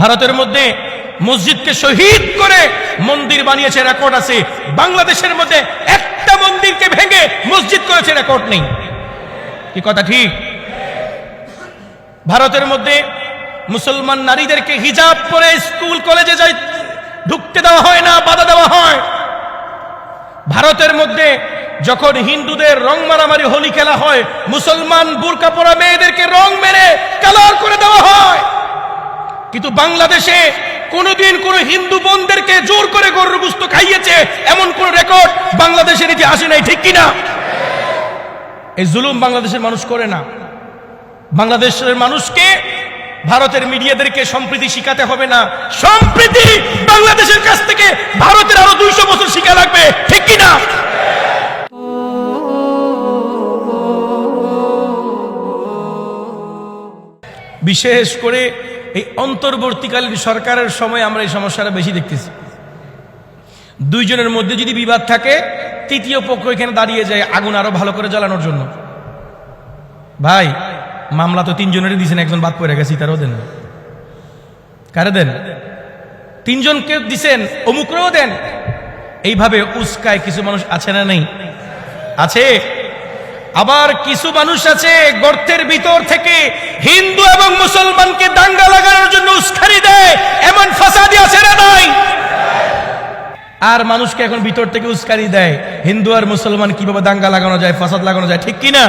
ভারতের মধ্যে মসজিদকে শহীদ করে মন্দির বানিয়েছে রেকর্ড আছে। বাংলাদেশের মধ্যে একটা মন্দিরকে ভেঙে মসজিদ করেছে রেকর্ড নেই। কি কথা ঠিক? ভারতের মধ্যে মুসলমান নারীদেরকে হিজাব পরে স্কুল কলেজে যাই ঢুকতে দেওয়া হয় না, বাধা দেওয়া হয়। ভারতের মধ্যে যখন হিন্দুদের রং মারামারি হোলি খেলা হয়, মুসলমান বুরকা পরা মেয়েদেরকে রং মেরে কালার করে দেওয়া হয়। কিন্তু বাংলাদেশে কোনদিন কোন হিন্দু বোনদেরকে জোর করে গরুর গোশত খাইয়েছে এমন কোন রেকর্ড বাংলাদেশের ইতিহাসে নাই, ঠিক কিনা? এই জুলুম বাংলাদেশের মানুষ করে না। বাংলাদেশের মানুষকে ভারতের মিডিয়াদেরকে সম্প্রীতি শিখাতে হবে না। সম্প্রীতি বাংলাদেশের কাছ থেকে ভারতের আরো 200 বছর শিখা লাগবে, ঠিক কিনা? বিশেষ করে এই অন্তর্বর্তীকালীন সরকারের সময় আমরা এই সমস্যাটা বেশি দেখতেছি। দুইজনের মধ্যে যদি বিবাদ থাকে, তৃতীয় পক্ষ এখানে দাঁড়িয়ে যায় আগুন আরো ভালো করে জ্বালানোর জন্য। ভাই, মামলা তো 3 জনেরই দিয়েছেন, একজন বাদ পড়ে গেছে, তারও দেন। কারে দেন? 3 জনকে দিছেন, অমুকরেও দেন। এইভাবে উস্কায় কিছু মানুষ আছে না নেই? আছে। আবার কিছু মানুষ আছে গর্তের ভিতর থেকে হিন্দু এবং মুসলমানকে দাঙ্গা লাগানোর জন্য উস্কানি দেয়, এমন ফাসাদি আছে না নাই? আর মানুষকে এখন ভিতর থেকে উস্কানি দেয় হিন্দু আর মুসলমান কিভাবে দাঙ্গা লাগানো যায়, ফাসাদ লাগানো যায়, ঠিক কিনা?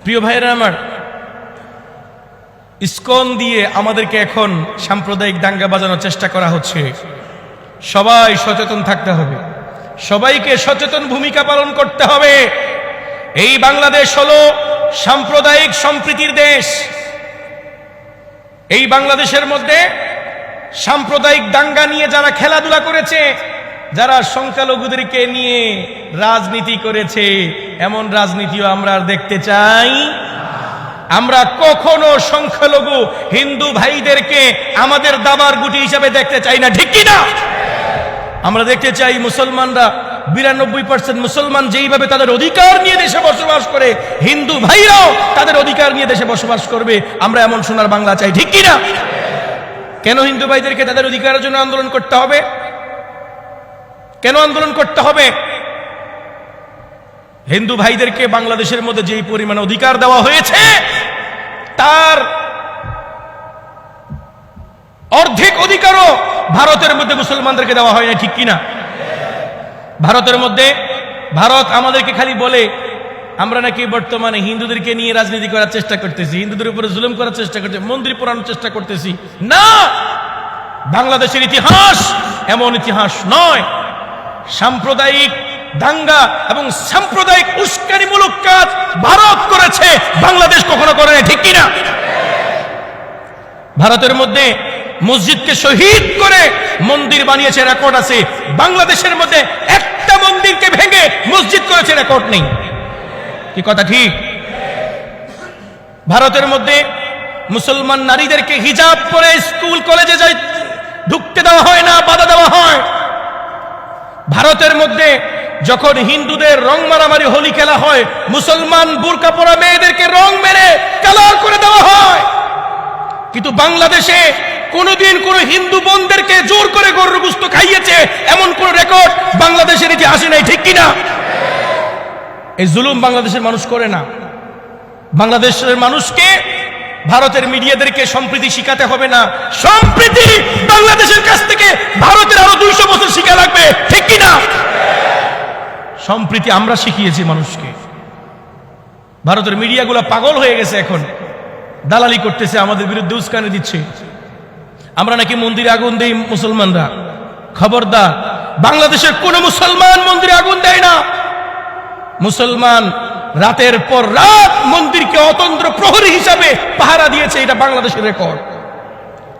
প্রিয় ভাইরা আমার, ইসকন দিয়ে আমাদেরকে এখন সাম্প্রদায়িক দাঙ্গা বাজানোর চেষ্টা করা হচ্ছে। সবাই সচেতন থাকতে হবে, সবাইকে সচেতন ভূমিকা পালন করতে হবে। এই বাংলাদেশ হলো সাম্প্রদায়িক সম্প্রীতির দেশ। এই বাংলাদেশের মধ্যে সাম্প্রদায়িক দাঙ্গা নিয়ে যারা খেলাধুলা করেছে, যারা সংখ্যালঘুদেরকে নিয়ে রাজনীতি করেছে, এমন রাজনীতিও আমরা আর দেখতে চাই। আমরা কখনো সংখ্যালঘু হিন্দু ভাইদেরকে আমাদের দাবার গুটি হিসাবে দেখতে চাই না, ঠিক কিনা? আমরা দেখতে চাই মুসলমানরা 92% মুসলমান যেইভাবে তাদের অধিকার নিয়ে দেশে বসবাস করে, হিন্দু ভাইরাও তাদের অধিকার নিয়ে দেশে বসবাস করবে। আমরা এমন সোনার বাংলা চাই, ঠিক কিনা? কেন হিন্দু ভাইদেরকে তাদের অধিকারের জন্য আন্দোলন করতে হবে? কেন আন্দোলন করতে হবে? হিন্দু ভাইদেরকে বাংলাদেশের মধ্যে যেই পরিমাণ অধিকার দেওয়া হয়েছে, তার অর্ধেক অধিকারও ভারতের মধ্যে মুসলমানদেরকে দেওয়া হয় না, ঠিক কিনা? ভারতের মধ্যে ভারত আমাদেরকে খালি বলে আমরা নাকি বর্তমানে হিন্দুদেরকে নিয়ে রাজনীতি করার চেষ্টা করতেছি, হিন্দুদের উপরে জুলুম করার চেষ্টা করতেছি, মন্দির পোড়ানোর চেষ্টা করতেছি। না, বাংলাদেশের ইতিহাস এমন ইতিহাস নয়। সাম্প্রদায়িক দাঙ্গা এবং সাম্প্রদায়িক উস্কানিমূলক কাজ ভারত করেছে, বাংলাদেশ কখনো করে না, ঠিক কিনা? ভারতের মধ্যে মসজিদকে শহীদ করে মন্দির বানিয়েছে রেকর্ড আছে। বাংলাদেশের মধ্যে একটা মন্দিরকে ভেঙে মসজিদ করেছে রেকর্ড নেই। কি কথা ঠিক? ভারতের মধ্যে মুসলমান নারীদেরকে হিজাব পরে স্কুল কলেজে যাই ঢুকতে দেওয়া হয় না, বাধা দেওয়া হয়। ভারতের মধ্যে যখন হিন্দুদের রং মারামারি হোলি খেলা হয়, মুসলমান বুরকা পরা মেয়েদেরকে রং মেরে কালার করে দেওয়া হয়। কিন্তু বাংলাদেশে কোনদিন কোন হিন্দু বোনদেরকে জোর করে গরুর গোশত খাইয়েছে এমন কোন রেকর্ড বাংলাদেশের ইতিহাসে নাই, ঠিক কিনা? এই জুলুম বাংলাদেশের মানুষ করে না। বাংলাদেশের মানুষকে ভারতের মিডিয়াদেরকে সম্প্রীতি শিখাতে হবে না। সম্প্রীতি বাংলাদেশের কাছ থেকে ভারতের আরো 200 বছর শিখা লাগবে, ঠিক কিনা? সম্প্রীতি আমরা শিখিয়েছি মানুষকে। ভারতের মিডিয়াগুলো পাগল হয়ে গেছে, এখন দালালি করতেছে, আমাদের বিরুদ্ধে উস্কানি দিচ্ছে। আমরা নাকি মন্দিরে আগুন দেই মুসলমানরা। খবরদার, বাংলাদেশের কোন মুসলমান মন্দিরে আগুন দেয় না। মুসলমান রাতের পর রাত মন্দিরকে অতন্ত্র প্রহরী হিসাবে পাহারা দিয়েছে, এটা বাংলাদেশের রেকর্ড।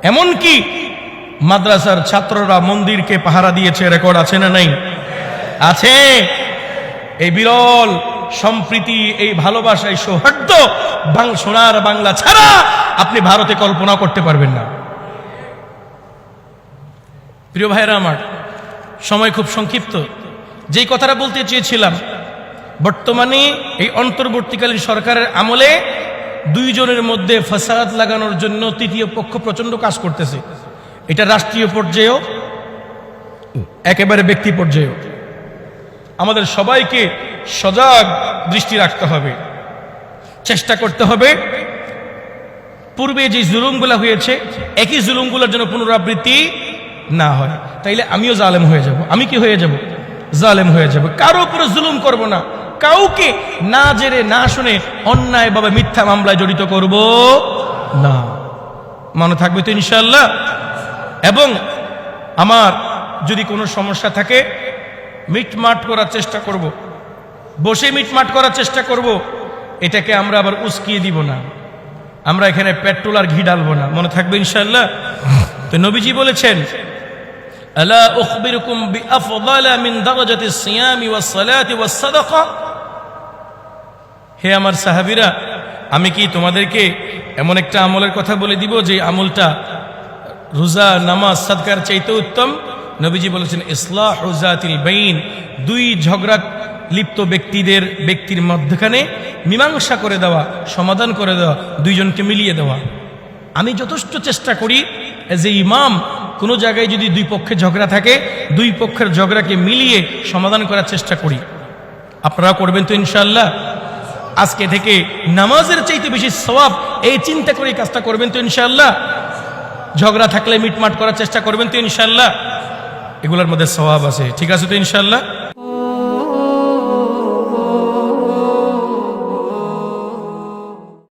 এমনকি মাদ্রাসার ছাত্ররা মন্দিরকে পাহারা দিয়েছে, রেকর্ড আছে না নাই? আছে। এই বিরল সম্প্রীতি, এই ভালোবাসা, এই সৌহার্দ্য সোনার বাংলা ছাড়া আপনি ভারতে কল্পনা করতে পারবেন না। প্রিয় ভাইরা আমার, সময় খুব সংক্ষিপ্ত। যেই কথাটা বলতে চেয়েছিলাম, বর্তমানে এই অন্তর্বর্তীকালীন সরকারের আমলে দুইজনের মধ্যে ফাসাদ লাগানোর জন্য তৃতীয় পক্ষ প্রচন্ড কাজ করতেছে। এটা রাষ্ট্রীয় পর্যায়েও, একেবারে ব্যক্তি পর্যায়েও। আমাদের সবাইকে সজাগ দৃষ্টি রাখতে হবে, চেষ্টা করতে হবে পূর্বে যে জুলুমগুলো হয়েছে একই জুলুমগুলোর জন্য পুনরাবৃত্তি না হয়। তাইলে আমিও জালেম হয়ে যাব। আমি কি হয়ে যাব? জালেম হয়ে যাব। কারো উপরে জুলুম করব না, কাউকে না জেনে না শুনে অন্যায়ভাবে মিথ্যা মামলায় জড়িত করব না। মনে থাকবে তো ইনশাআল্লাহ। এবং আমার যদি কোনো সমস্যা থাকে মিটমাট করার চেষ্টা করব, বসে মিটমাট করার চেষ্টা করব। এটাকে আমরা আবার উস্কিয়ে দিব না, আমরা এখানে পেট্রোল আর ঘি ডালবো না। মনে থাকবে ইনশাআল্লাহ। তো নবীজি বলেছেন, আলা উখবিরুকুম বিআফদালা মিন দারাজাতিস সিয়ামি ওয়াস সালাতি ওয়াস সাদাকা। হে আমার সাহাবীরা, আমি কি তোমাদেরকে এমন একটা আমলের কথা বলে দিব যে আমলটা রোজা, নামাজ, সাদকার চাইতে উত্তম? নবীজি বলেছেন, ইসলাহু যাতিল বাইন, দুই ঝগড়া লিপ্ত ব্যক্তির মধ্যখানে মীমাংসা করে দেওয়া, সমাধান করে দেওয়া, দুইজনকে মিলিয়ে দেওয়া। আমি যথেষ্ট চেষ্টা করি যে ইমাম, কোনো জায়গায় যদি দুই পক্ষে ঝগড়া থাকে, দুই পক্ষের ঝগড়াকে মিলিয়ে সমাধান করার চেষ্টা করি। আপনারা করবেন তো ইনশাআল্লাহ? আজকে থেকে নামাজের চাইতে বেশি সওয়াব এই চিন্তা করে কাজটা করবেন তো ইনশাআল্লাহ? ঝগড়া থাকলে মিটমাট করার চেষ্টা করবেন তো ইনশাআল্লাহ? এগুলোর মধ্যে সওয়াব আছে, ঠিক আছে তো ইনশাআল্লাহ?